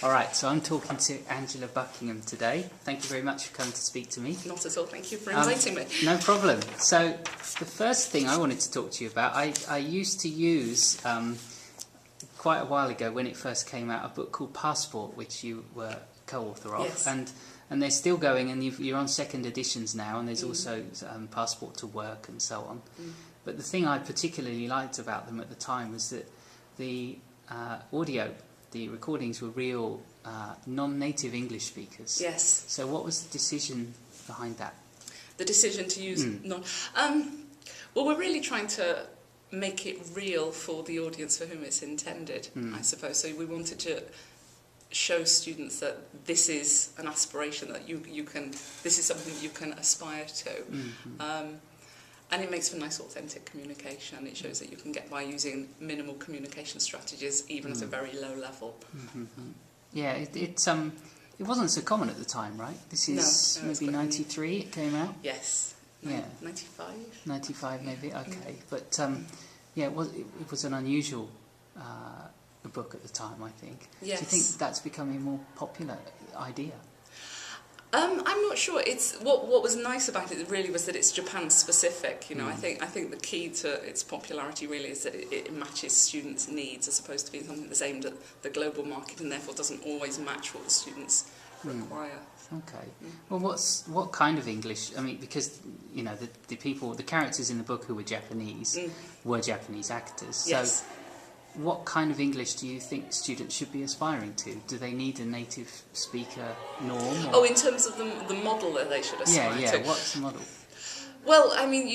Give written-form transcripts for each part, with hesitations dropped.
All right, so I'm talking to Angela Buckingham today. Thank you very much for coming to speak to me. Not at all, thank you for inviting me. No problem. So the first thing I wanted to talk to you about, I used to use, quite a while ago when it first came out, a book called Passport, which you were co-author of. Yes. And they're still going, and you're on second editions now, and there's also Passport to Work and so on. But the thing I particularly liked about them at the time was that the the recordings were real non-native English speakers. Yes. So what was the decision behind that? The decision to use well, we're really trying to make it real for the audience for whom it's intended, I suppose. So we wanted to show students that this is an aspiration, that this is something you can aspire to. And it makes for nice, authentic communication. It shows that you can get by using minimal communication strategies, even at a very low level. Yeah, it wasn't so common at the time, right? This is maybe 93 it came out? Yes. Yeah. 95? 95 maybe, okay. But yeah, it was an unusual book at the time, I think. Yes. Do you think that's becoming a more popular idea? I'm not sure. It's what was nice about it really was that it's Japan specific. You know, I think the key to its popularity really is that it matches students' needs as opposed to being something that's aimed at the global market and therefore doesn't always match what the students require. Okay. Well, what kind of English? I mean, because you know the characters in the book who were Japanese were Japanese actors. So Yes. what kind of English do you think students should be aspiring to? Do they need a native speaker norm? Or? Oh, in terms of the model that they should aspire to. Yeah. What's the model? Well, I mean,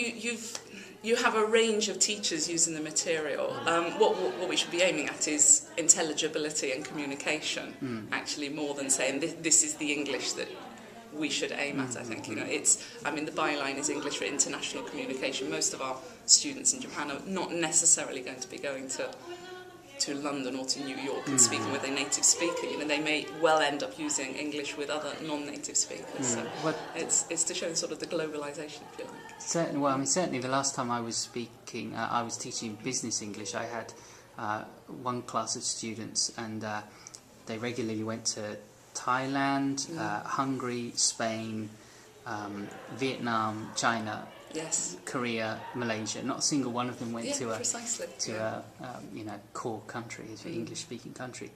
you have a range of teachers using the material. What we should be aiming at is intelligibility and communication, actually, more than saying this is the English that we should aim at. I think the byline is English for international communication. Most of our students in Japan are not necessarily going to be going to London or to New York and speaking with a native speaker. You know, they may well end up using English with other non-native speakers. So it's to show sort of the globalization, if you like. Certainly the last time I was speaking, I was teaching business English. I had one class of students, and they regularly went to Thailand, Hungary, Spain, Vietnam, China, Korea, Malaysia. Not a single one of them went to a core country, an English-speaking country.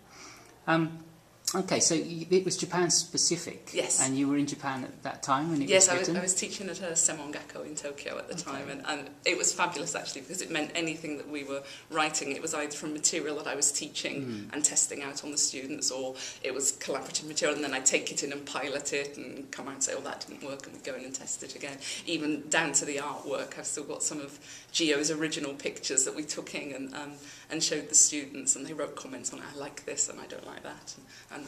Okay, so it was Japan specific. Yes. And you were in Japan at that time when it was written? I was teaching at a Semongako in Tokyo at the time, and it was fabulous actually because it meant anything that we were writing, it was either from material that I was teaching and testing out on the students, or it was collaborative material, and then I'd take it in and pilot it and come out and say, oh, that didn't work, and we'd go in and test it again. Even down to the artwork, I've still got some of Gio's original pictures that we took in and showed the students, and they wrote comments on, I like this and I don't like that, and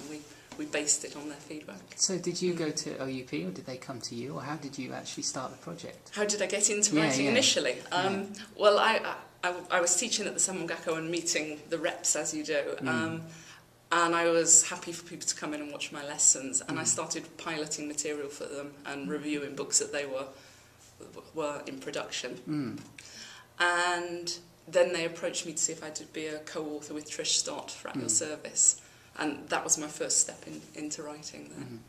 we based it on their feedback. So did you go to OUP, or did they come to you, or how did you actually start the project? How did I get into writing initially? Well, I was teaching at the Semongako and meeting the reps as you do, and I was happy for people to come in and watch my lessons, and I started piloting material for them and reviewing books that they were in production. And then they approached me to see if I could be a co-author with Trish Stott for At Your Service. And that was my first step into writing then.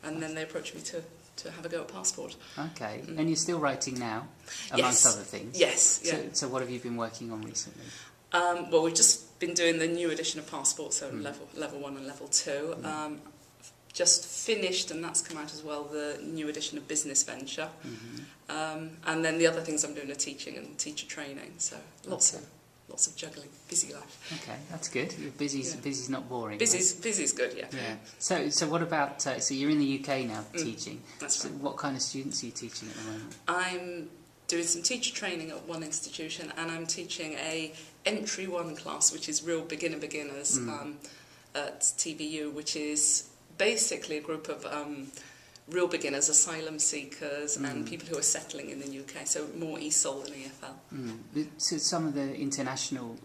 And then they approached me to have a go at Passport. Okay. And you're still writing now, amongst other things? Yes. Yeah. So what have you been working on recently? Well, we've just been doing the new edition of Passport, so level 1 and level 2. Just finished, and that's come out as well, the new edition of Business Venture. And then the other things I'm doing are teaching and teacher training, so lots of juggling, busy life. Okay, that's good. You're busy. Busy's not boring. Busy's good, yeah. So what about? So you're in the UK now teaching. That's right. What kind of students are you teaching at the moment? I'm doing some teacher training at one institution, and I'm teaching a entry 1 class, which is real beginners at TVU, which is basically a group of real beginners, asylum seekers, and people who are settling in the UK, so more ESOL than EFL. So some of the international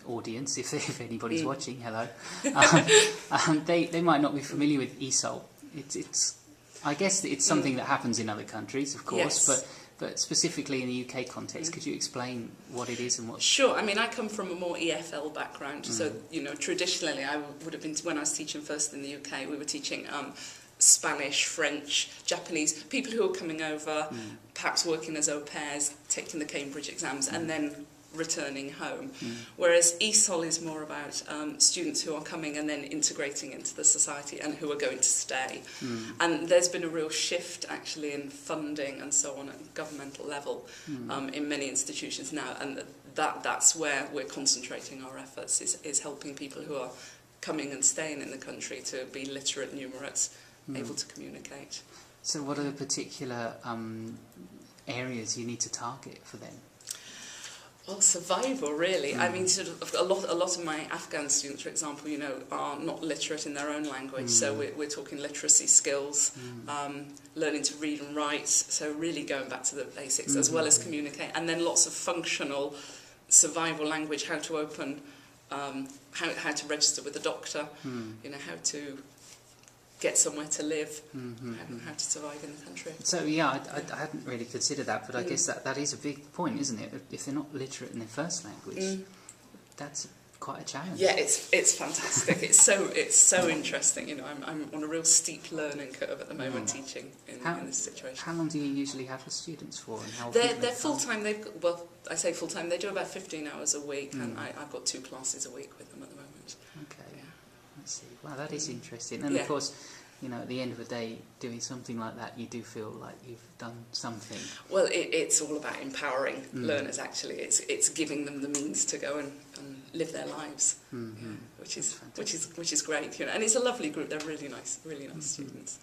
audience, if anybody's watching, hello, they might not be familiar with ESOL. I guess it's something that happens in other countries, of course, But specifically in the UK context, could you explain what it is and what? Sure. I mean, I come from a more EFL background, so traditionally I would have been, when I was teaching first in the UK, we were teaching Spanish, French, Japanese, people who are coming over, perhaps working as au pairs, taking the Cambridge exams, and then returning home. Whereas ESOL is more about students who are coming and then integrating into the society and who are going to stay. And there's been a real shift actually in funding and so on at governmental level in many institutions now, and that's where we're concentrating our efforts, is helping people who are coming and staying in the country to be literate, numerate, able to communicate. So what are the particular areas you need to target for them? Well, survival, really. I mean, sort of a lot of my Afghan students, for example, are not literate in their own language. So we're talking literacy skills, learning to read and write. So really going back to the basics, as well as communicate, and then lots of functional survival language: how to open, how to register with a doctor, how to get somewhere to live, how to survive in the country. So yeah, I hadn't really considered that, but I guess that is a big point, isn't it? If they're not literate in their first language, that's quite a challenge. Yeah, it's fantastic. it's so interesting. I'm on a real steep learning curve at the moment teaching in this situation. How long do you usually have the students for? And how they're full time. I say full time. They do about 15 hours a week, and I've got 2 classes a week with them at the moment. Okay. Yeah. I see. Wow, that is interesting. And of course, at the end of the day, doing something like that, you do feel like you've done something. Well, it's all about empowering learners. Actually, it's giving them the means to go and live their lives, which is great. And it's a lovely group. They're really nice students.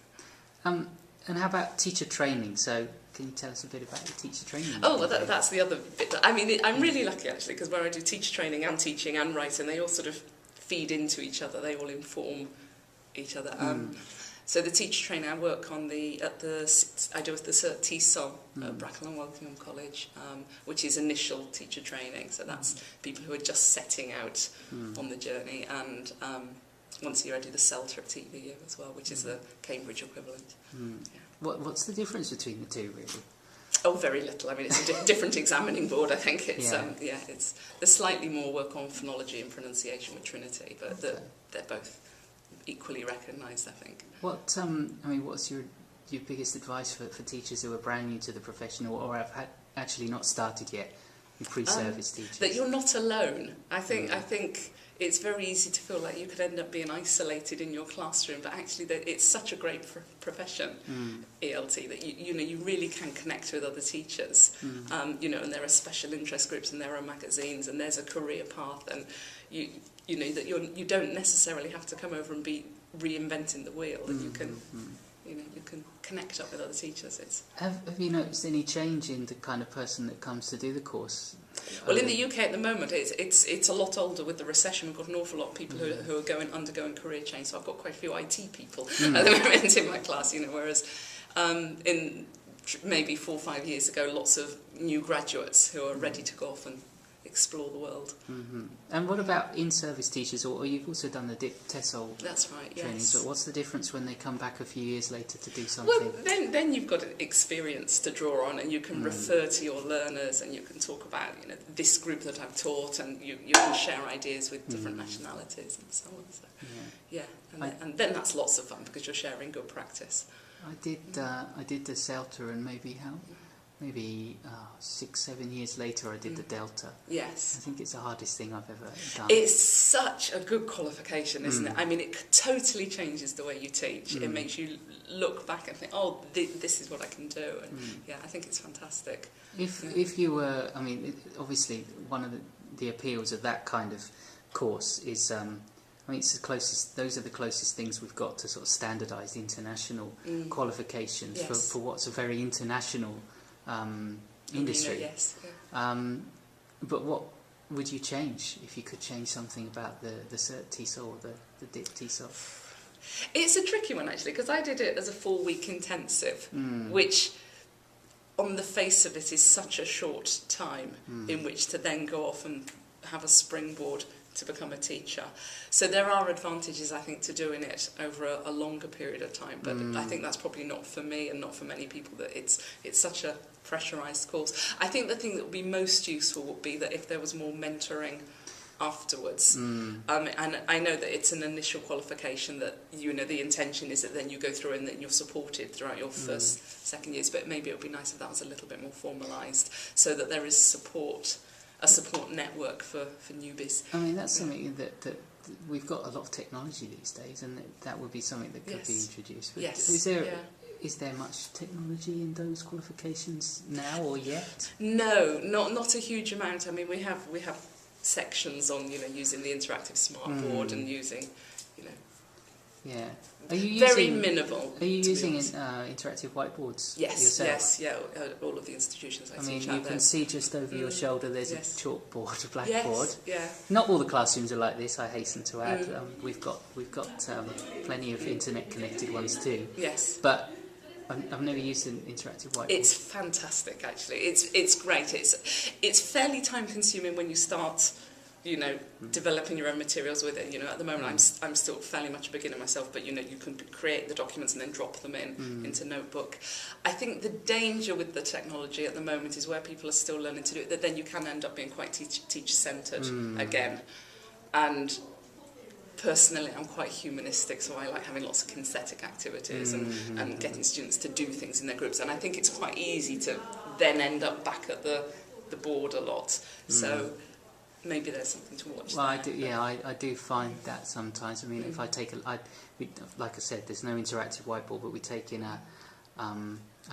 And how about teacher training? So, can you tell us a bit about your teacher training? Oh, well, that's the other bit. I mean, I'm really lucky actually, because where I do teacher training and teaching and writing, they all sort of feed into each other. They all inform each other. So the teacher training I work on I do with the Cert TESOL at Bracknell and Wokingham College, which is initial teacher training. So that's people who are just setting out on the journey, and once you're ready, the CELTA at TVU as well, which is the Cambridge equivalent. Yeah. What's the difference between the two, really? Oh, very little. I mean, it's a different examining board. I think it's there's slightly more work on phonology and pronunciation with Trinity, but they're both equally recognised, I think. What's your biggest advice for teachers who are brand new to the profession or have actually not started yet in pre-service teachers? That you're not alone. I think it's very easy to feel like you could end up being isolated in your classroom, but actually it's such a great profession, ELT, that you really can connect with other teachers. And there are special interest groups and there are magazines and there's a career path, and you don't necessarily have to come over and be reinventing the wheel, that you can you can connect up with other teachers. Have you noticed any change in the kind of person that comes to do the course? Well, in the UK at the moment, it's a lot older. With the recession, we've got an awful lot of people who are undergoing career change. So I've got quite a few IT people at the moment in my class. Whereas in maybe 4 or 5 years ago, lots of new graduates who are ready to go off and explore the world. And what about in-service teachers, or you've also done the TESOL That's right, training, yes. so what's the difference when they come back a few years later to do something? Well, then you've got experience to draw on, and you can refer to your learners, and you can talk about this group that I've taught, and you can share ideas with different nationalities and so on. So, and then that's lots of fun because you're sharing good practice. I did the CELTA, and maybe 6-7 years later I did the Delta. Yes. I think it's the hardest thing I've ever done. It's such a good qualification, isn't it? I mean, it totally changes the way you teach. It makes you look back and think, oh, this is what I can do. And I think it's fantastic. If you were, obviously one of the appeals of that kind of course is, it's the closest. Those are the closest things we've got to sort of standardised international qualifications for what's a very international industry. Yes. But what would you change if you could change something about the Cert TESOL or the Dip TESOL? It's a tricky one actually, because I did it as a 4-week intensive, which on the face of it is such a short time in which to then go off and have a springboard to become a teacher. So there are advantages, I think, to doing it over a longer period of time, but I think that's probably not for me and not for many people, that it's such a pressurised course. I think the thing that would be most useful would be that if there was more mentoring afterwards. And I know that it's an initial qualification that, you know, the intention is that then you go through and then you're supported throughout your first, second years, but maybe it would be nice if that was a little bit more formalised, so that there is support, a support network for newbies. I mean, that's something that we've got a lot of technology these days, and that would be something that could be introduced. But is there much technology in those qualifications now or yet? No, not a huge amount. I mean, we have sections on, you know, using the interactive smart board and using, you know. Yeah. Are you very using, minimal. Are you using interactive whiteboards yourself? Yes, yeah. All of the institutions I teach you can see just over your shoulder there's a chalkboard, a blackboard. Yes, yeah. Not all the classrooms are like this, I hasten to add. We've got plenty of internet connected ones too. Yes. But I've never used an interactive whiteboard. It's fantastic, actually. It's great. It's fairly time consuming when you start, you know, developing your own materials with it. You know, at the moment I'm still fairly much a beginner myself, but you know, you can create the documents and then drop them into Notebook. I think the danger with the technology at the moment is where people are still learning to do it, that then you can end up being quite teacher-centred again. And personally, I'm quite humanistic, so I like having lots of kinesthetic activities and getting students to do things in their groups. And I think it's quite easy to then end up back at the board a lot. So maybe there's something to watch. Well, I do find that sometimes. I mean, if I take like I said, there's no interactive whiteboard, but we take in a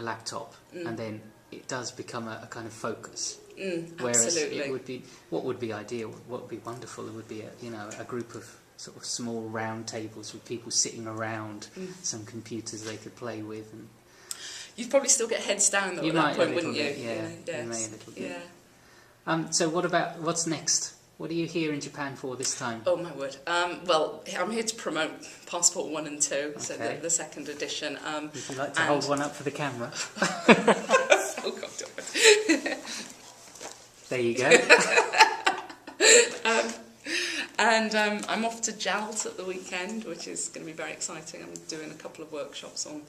laptop, and then it does become a kind of focus. Whereas absolutely. it would be, what would be ideal, what would be wonderful, it would be a group of sort of small round tables with people sitting around some computers they could play with. And you'd probably still get heads down though at that point, wouldn't you? Yeah, you may a little bit. Yeah. So what's next? What are you here in Japan for this time? Oh my word. Well, I'm here to promote Passport 1 and 2, so the second edition. Would you like to hold one up for the camera? Oh God, don't. There you go. And I'm off to JALT at the weekend, which is going to be very exciting. I'm doing a couple of workshops on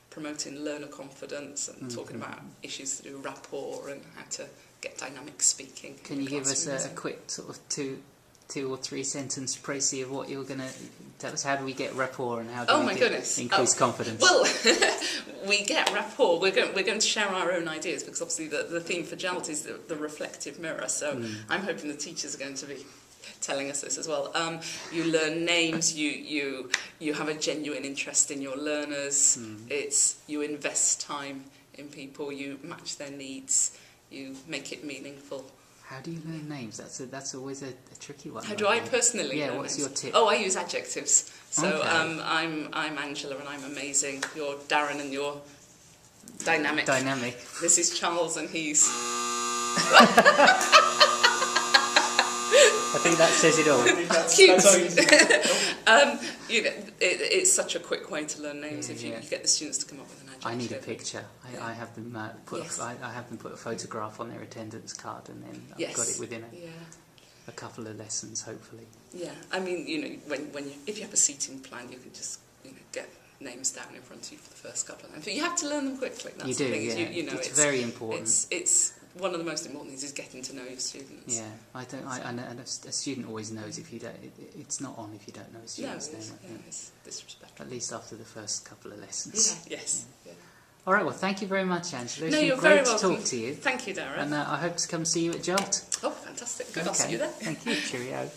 promoting learner confidence and talking about issues to do with rapport and how to get dynamic speaking. Can you give us a quick sort of two or three sentence précis of what you're going to tell us? How do we get rapport and how do we increase confidence? Well, we get rapport. We're going to share our own ideas, because obviously the theme for JALT is the reflective mirror. So I'm hoping the teachers are going to be telling us this as well. You learn names, you have a genuine interest in your learners, you invest time in people, you match their needs, you make it meaningful. How do you learn names? That's always a tricky one. How do I personally learn what's names? your tip? Oh, I use adjectives. So okay. I'm Angela and I'm amazing. You're Darren and you're dynamic. Dynamic. This is Charles and he's... I think that says it all. Cute. You know, it's such a quick way to learn names if you get the students to come up with an adjective. I need a picture. I have them put a photograph on their attendance card, and then I've got it within a couple of lessons, hopefully. Yeah, I mean, you know, if you have a seating plan, you can just get names down in front of you for the first couple of times. But you have to learn them quickly. That's you do, the thing. yeah. You know, it's very important. It's one of the most important things is getting to know your students. Yeah, and a student always knows if you don't. It's not on if you don't know students. It's disrespectful. At least after the first couple of lessons. Yeah, yes. Yeah. All right. Well, thank you very much, Angela. No, it's you're been great very welcome. to talk to you. Thank you, Darren. And I hope to come see you at JALT. Oh, fantastic. Good. I'll see you there. Thank you. Cheerio.